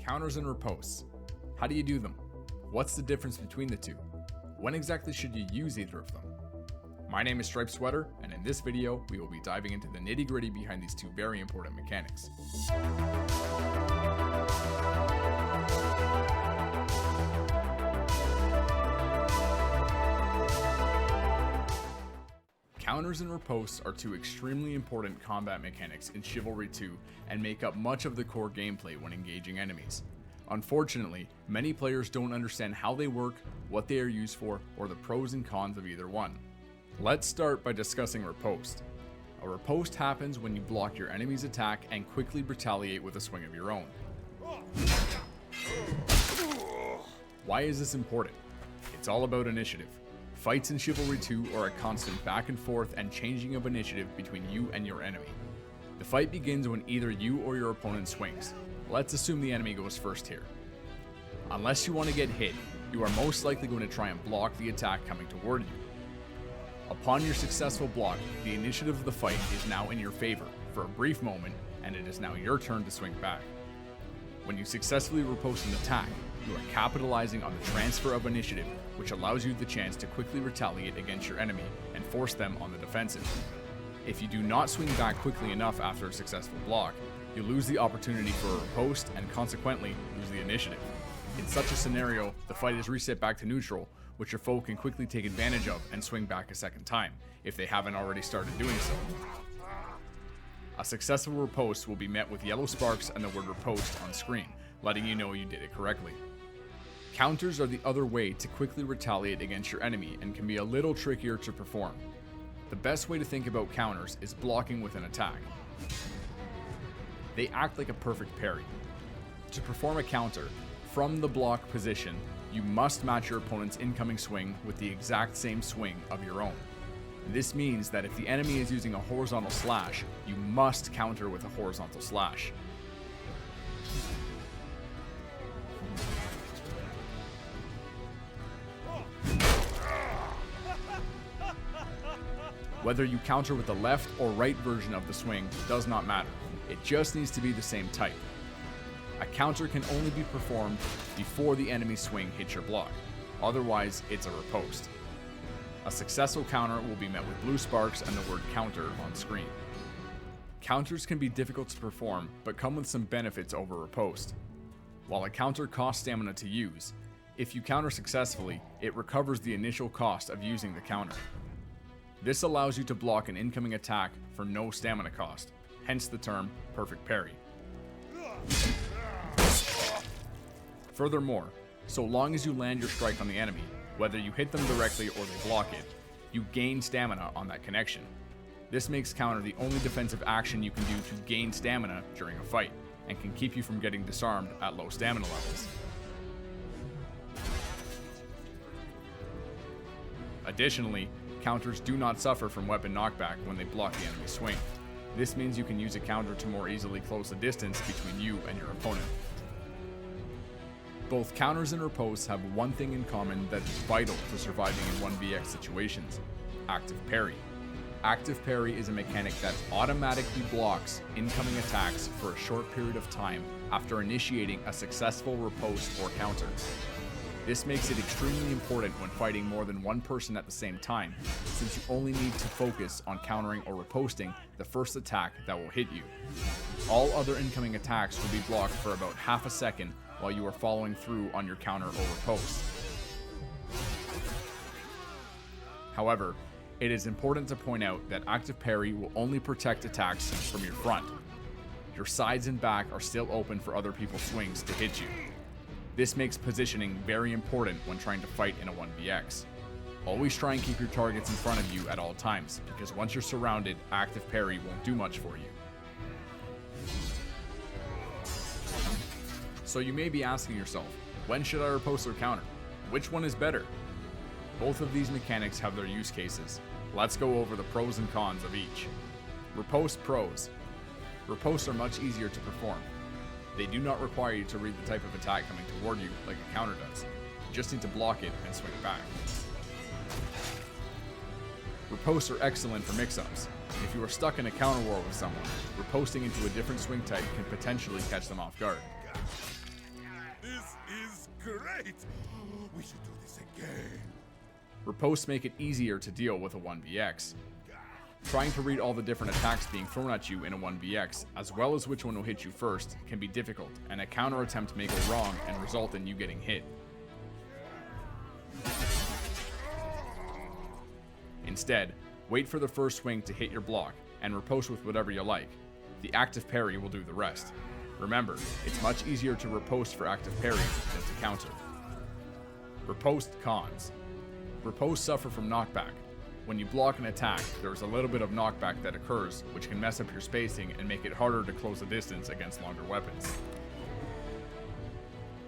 Counters and ripostes. How do you do them? What's the difference between the two? When exactly should you use either of them? My name is StripedSweater, and in this video, we will be diving into the nitty-gritty behind these two very important mechanics. Counters and ripostes are two extremely important combat mechanics in Chivalry 2 and make up much of the core gameplay when engaging enemies. Unfortunately, many players don't understand how they work, what they are used for, or the pros and cons of either one. Let's start by discussing riposte. A riposte happens when you block your enemy's attack and quickly retaliate with a swing of your own. Why is this important? It's all about initiative. Fights in Chivalry 2 are a constant back and forth and changing of initiative between you and your enemy. The fight begins when either you or your opponent swings. Let's assume the enemy goes first here. Unless you want to get hit, you are most likely going to try and block the attack coming toward you. Upon your successful block, the initiative of the fight is now in your favor for a brief moment, and it is now your turn to swing back. When you successfully riposte an attack, you are capitalizing on the transfer of initiative, which allows you the chance to quickly retaliate against your enemy and force them on the defensive. If you do not swing back quickly enough after a successful block, you lose the opportunity for a riposte and consequently lose the initiative. In such a scenario, the fight is reset back to neutral, which your foe can quickly take advantage of and swing back a second time, if they haven't already started doing so. A successful riposte will be met with yellow sparks and the word riposte on screen, letting you know you did it correctly. Counters are the other way to quickly retaliate against your enemy and can be a little trickier to perform. The best way to think about counters is blocking with an attack. They act like a perfect parry. To perform a counter, from the block position, you must match your opponent's incoming swing with the exact same swing of your own. This means that if the enemy is using a horizontal slash, you must counter with a horizontal slash. Whether you counter with the left or right version of the swing does not matter. It just needs to be the same type. A counter can only be performed before the enemy's swing hits your block. Otherwise, it's a riposte. A successful counter will be met with blue sparks and the word counter on screen. Counters can be difficult to perform, but come with some benefits over riposte. While a counter costs stamina to use, if you counter successfully, it recovers the initial cost of using the counter. This allows you to block an incoming attack for no stamina cost, hence the term perfect parry. Furthermore, so long as you land your strike on the enemy, whether you hit them directly or they block it, you gain stamina on that connection. This makes counter the only defensive action you can do to gain stamina during a fight, and can keep you from getting disarmed at low stamina levels. Additionally, counters do not suffer from weapon knockback when they block the enemy's swing. This means you can use a counter to more easily close the distance between you and your opponent. Both counters and ripostes have one thing in common that is vital to surviving in 1vx situations: active parry. Active parry is a mechanic that automatically blocks incoming attacks for a short period of time after initiating a successful riposte or counter. This makes it extremely important when fighting more than one person at the same time, since you only need to focus on countering or riposting the first attack that will hit you. All other incoming attacks will be blocked for about half a second while you are following through on your counter or riposte. However, it is important to point out that active parry will only protect attacks from your front. Your sides and back are still open for other people's swings to hit you. This makes positioning very important when trying to fight in a 1vx. Always try and keep your targets in front of you at all times, because once you're surrounded, active parry won't do much for you. So you may be asking yourself, when should I riposte or counter? Which one is better? Both of these mechanics have their use cases. Let's go over the pros and cons of each. Riposte pros. Ripostes are much easier to perform. They do not require you to read the type of attack coming toward you like a counter does. You just need to block it and swing back. Ripostes are excellent for mix-ups. If you are stuck in a counter war with someone, riposting into a different swing type can potentially catch them off guard. great! We should do this again. Ripostes make it easier to deal with a 1vx. Trying to read all the different attacks being thrown at you in a 1vx, as well as which one will hit you first, can be difficult, and a counter attempt may go wrong and result in you getting hit. Instead, wait for the first swing to hit your block, and riposte with whatever you like. The active parry will do the rest. Remember, it's much easier to riposte for active parry than to counter. Riposte cons. Ripostes suffer from knockback. When you block an attack, there is a little bit of knockback that occurs, which can mess up your spacing and make it harder to close the distance against longer weapons.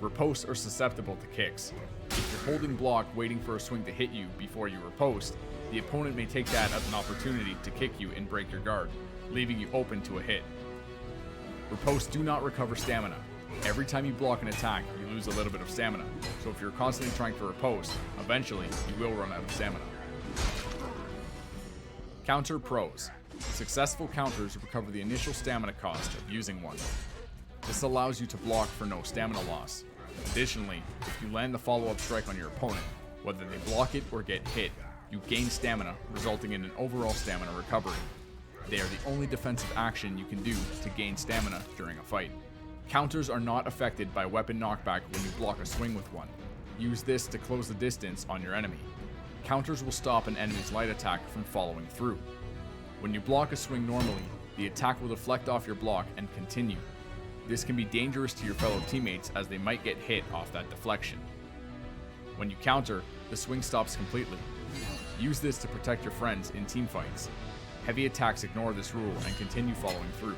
Ripostes are susceptible to kicks. If you're holding block waiting for a swing to hit you before you riposte, the opponent may take that as an opportunity to kick you and break your guard, leaving you open to a hit. Ripostes do not recover stamina. Every time you block an attack, you lose a little bit of stamina, so if you're constantly trying to riposte, eventually you will run out of stamina. Counter pros. Successful counters recover the initial stamina cost of using one. This allows you to block for no stamina loss. Additionally, if you land the follow-up strike on your opponent, whether they block it or get hit, you gain stamina, resulting in an overall stamina recovery. They are the only defensive action you can do to gain stamina during a fight. Counters are not affected by weapon knockback when you block a swing with one. Use this to close the distance on your enemy. Counters will stop an enemy's light attack from following through. When you block a swing normally, the attack will deflect off your block and continue. This can be dangerous to your fellow teammates as they might get hit off that deflection. When you counter, the swing stops completely. Use this to protect your friends in teamfights. Heavy attacks ignore this rule and continue following through.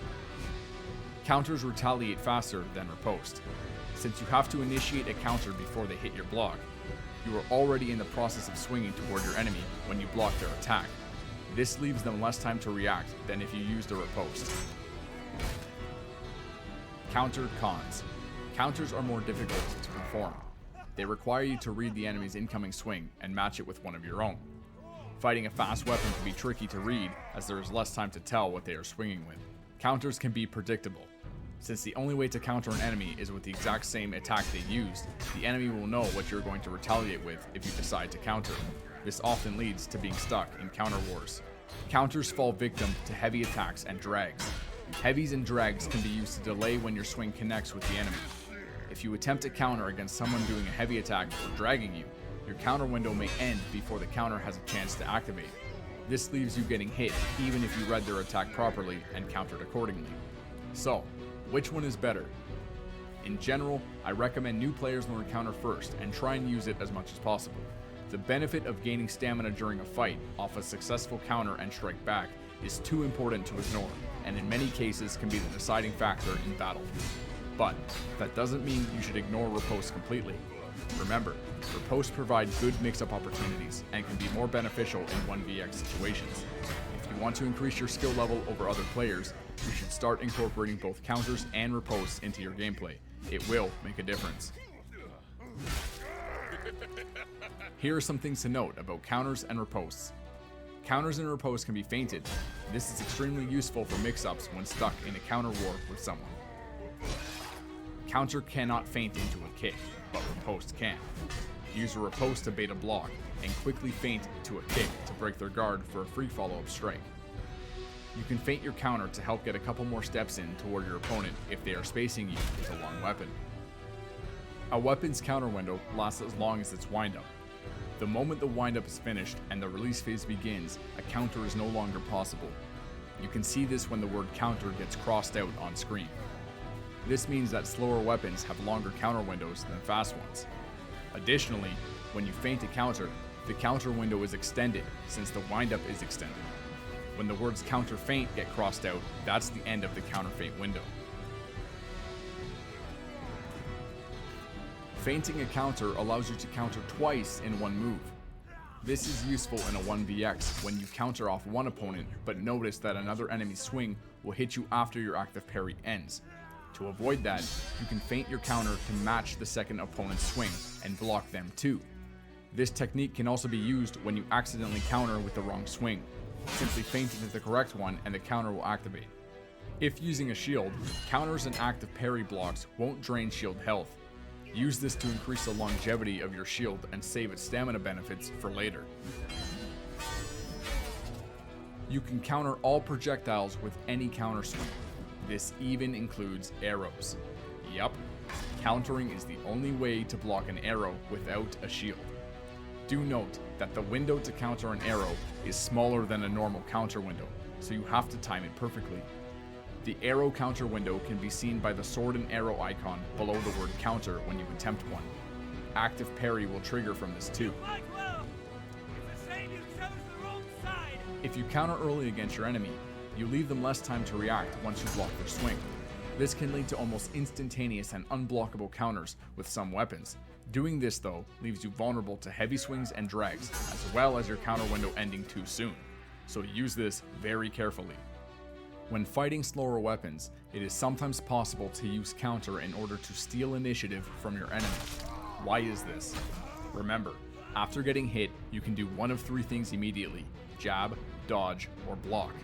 Counters retaliate faster than riposte. Since you have to initiate a counter before they hit your block, you are already in the process of swinging toward your enemy when you block their attack. This leaves them less time to react than if you used a riposte. Counter cons. Counters are more difficult to perform. They require you to read the enemy's incoming swing and match it with one of your own. Fighting a fast weapon can be tricky to read as there is less time to tell what they are swinging with. Counters can be predictable. Since the only way to counter an enemy is with the exact same attack they used, the enemy will know what you're going to retaliate with if you decide to counter. This often leads to being stuck in counter wars. Counters fall victim to heavy attacks and drags. Heavies and drags can be used to delay when your swing connects with the enemy. If you attempt to counter against someone doing a heavy attack or dragging you, your counter window may end before the counter has a chance to activate. This leaves you getting hit even if you read their attack properly and countered accordingly. So, which one is better? In general, I recommend new players learn counter first and try and use it as much as possible. The benefit of gaining stamina during a fight off a successful counter and strike back is too important to ignore, and in many cases can be the deciding factor in battle. But that doesn't mean you should ignore riposte completely. Remember, riposte provide good mix-up opportunities and can be more beneficial in 1vx situations. If you want to increase your skill level over other players, you should start incorporating both counters and ripostes into your gameplay. It will make a difference. Here are some things to note about counters and ripostes. Counters and ripostes can be feinted. This is extremely useful for mix-ups when stuck in a counter war with someone. Counter cannot feint into a kick, but riposte can. Use a riposte to bait a block, and quickly feint to a kick to break their guard for a free follow-up strike. You can feint your counter to help get a couple more steps in toward your opponent if they are spacing you with a long weapon. A weapon's counter window lasts as long as its windup. The moment the windup is finished and the release phase begins, a counter is no longer possible. You can see this when the word counter gets crossed out on screen. This means that slower weapons have longer counter windows than fast ones. Additionally, when you feint a counter, the counter window is extended since the windup is extended. When the words counter feint get crossed out, that's the end of the counter feint window. Feinting a counter allows you to counter twice in one move. This is useful in a 1vx when you counter off one opponent but notice that another enemy's swing will hit you after your active parry ends. To avoid that, you can feint your counter to match the second opponent's swing and block them too. This technique can also be used when you accidentally counter with the wrong swing. Simply feint into the correct one and the counter will activate. If using a shield, counters and active parry blocks won't drain shield health. Use this to increase the longevity of your shield and save its stamina benefits for later. You can counter all projectiles with any counter swing. This even includes arrows. Yup, countering is the only way to block an arrow without a shield. Do note that the window to counter an arrow is smaller than a normal counter window, so you have to time it perfectly. The arrow counter window can be seen by the sword and arrow icon below the word counter when you attempt one. Active parry will trigger from this too. If you counter early against your enemy, you leave them less time to react once you block their swing. This can lead to almost instantaneous and unblockable counters with some weapons. Doing this though leaves you vulnerable to heavy swings and drags, as well as your counter window ending too soon. So use this very carefully. When fighting slower weapons, it is sometimes possible to use counter in order to steal initiative from your enemy. Why is this? Remember, after getting hit, you can do one of three things immediately: jab, dodge, or block.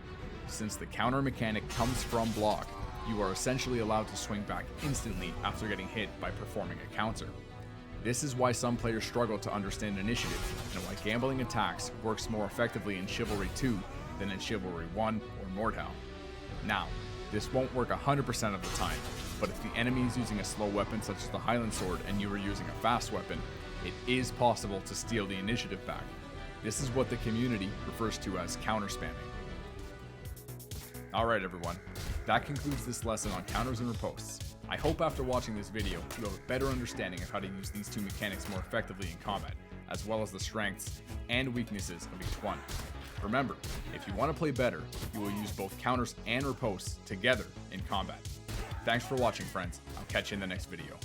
Since the counter mechanic comes from block, you are essentially allowed to swing back instantly after getting hit by performing a counter. This is why some players struggle to understand initiative, and why gambling attacks works more effectively in Chivalry 2 than in Chivalry 1 or Nordhau. Now, this won't work 100% of the time, but if the enemy is using a slow weapon such as the Highland Sword and you are using a fast weapon, it is possible to steal the initiative back. This is what the community refers to as counter spamming. Alright everyone, that concludes this lesson on counters and ripostes. I hope after watching this video, you have a better understanding of how to use these two mechanics more effectively in combat, as well as the strengths and weaknesses of each one. Remember, if you want to play better, you will use both counters and ripostes together in combat. Thanks for watching, friends. I'll catch you in the next video.